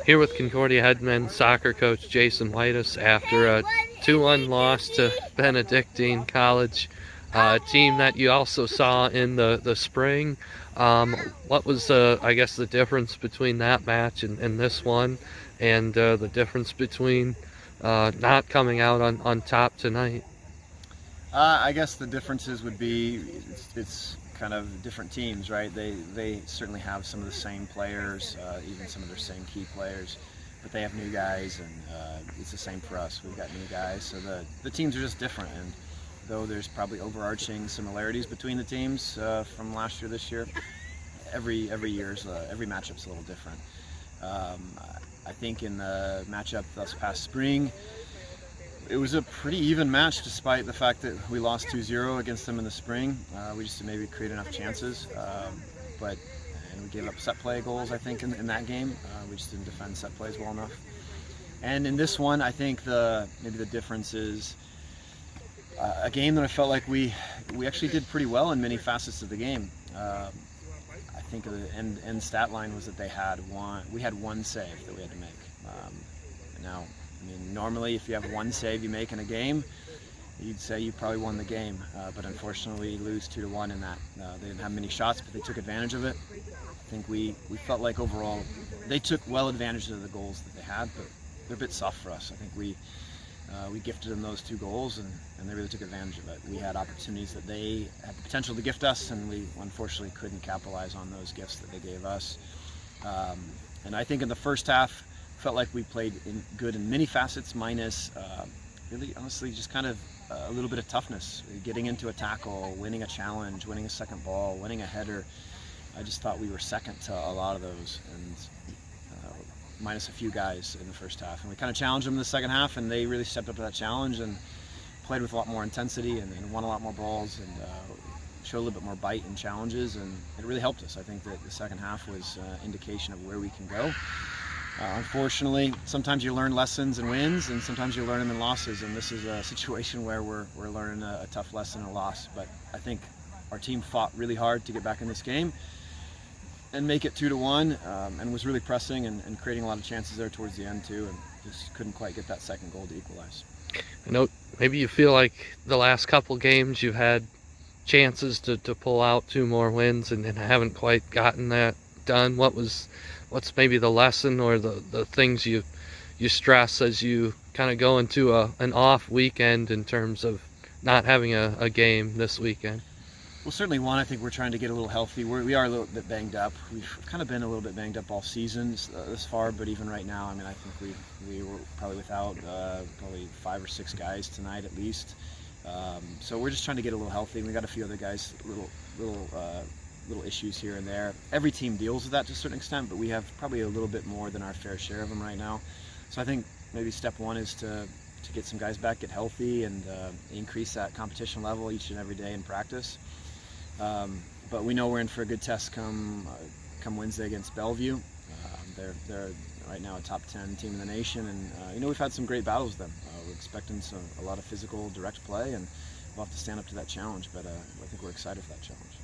Here with Concordia head men's soccer coach Jason Weides after a 2-1 loss to Benedictine College, a team that you also saw in the spring. What was, I guess, the difference between that match and this one, and the difference between not coming out on top tonight? I guess the differences would be it's kind of different teams, right? They certainly have some of the same players, even some of their same key players, but they have new guys, and it's the same for us. We've got new guys, so the teams are just different. And though there's probably overarching similarities between the teams from last year, this year, every matchup's a little different. I think in the matchup this past spring, it was a pretty even match despite the fact that we lost 2-0 against them in the spring. We just didn't maybe create enough chances, and we gave up set play goals, I think, in that game. We just didn't defend set plays well enough. And in this one, I think maybe the difference is a game that I felt like we actually did pretty well in many facets of the game. I think the end stat line was that we had one save that we had to make. Now, I mean, normally if you have one save you make in a game, you'd say you probably won the game, but unfortunately we lose 2-1 in that. They didn't have many shots, but they took advantage of it. I think we felt like overall they took well advantage of the goals that they had, but they're a bit soft for us. I think we gifted them those 2 goals, and they really took advantage of it. We had opportunities that they had the potential to gift us, and we unfortunately couldn't capitalize on those gifts that they gave us. And I think in the first half, felt like we played good in many facets, minus really honestly just kind of a little bit of toughness, getting into a tackle, winning a challenge, winning a second ball, winning a header. I just thought we were second to a lot of those, and minus a few guys in the first half. And we kind of challenged them in the second half, and they really stepped up to that challenge and played with a lot more intensity and won a lot more balls, and showed a little bit more bite in challenges, and it really helped us. I think that the second half was an indication of where we can go. Unfortunately, sometimes you learn lessons in wins, and sometimes you learn them in losses, and this is a situation where we're learning a tough lesson in a loss. But I think our team fought really hard to get back in this game and make it 2-1, and was really pressing and creating a lot of chances there towards the end too, and just couldn't quite get that second goal to equalize. I know maybe you feel like the last couple games you've had chances to pull out 2 more wins and haven't quite gotten that done. What's maybe the lesson or the things you stress as you kind of go into an off weekend in terms of not having a game this weekend? Well, certainly one, I think we're trying to get a little healthy. We are a little bit banged up. We've kind of been a little bit banged up all season this far, but even right now, I mean, I think we were probably without probably 5 or 6 guys tonight at least. So we're just trying to get a little healthy. We got a few other guys, little issues here and there. Every team deals with that to a certain extent, but we have probably a little bit more than our fair share of them right now. So I think maybe step one is to get some guys back, get healthy, and increase that competition level each and every day in practice. But we know we're in for a good test come Wednesday against Bellevue. They're right now a top 10 team in the nation, and we've had some great battles with them. We're expecting a lot of physical, direct play, and we'll have to stand up to that challenge. But I think we're excited for that challenge.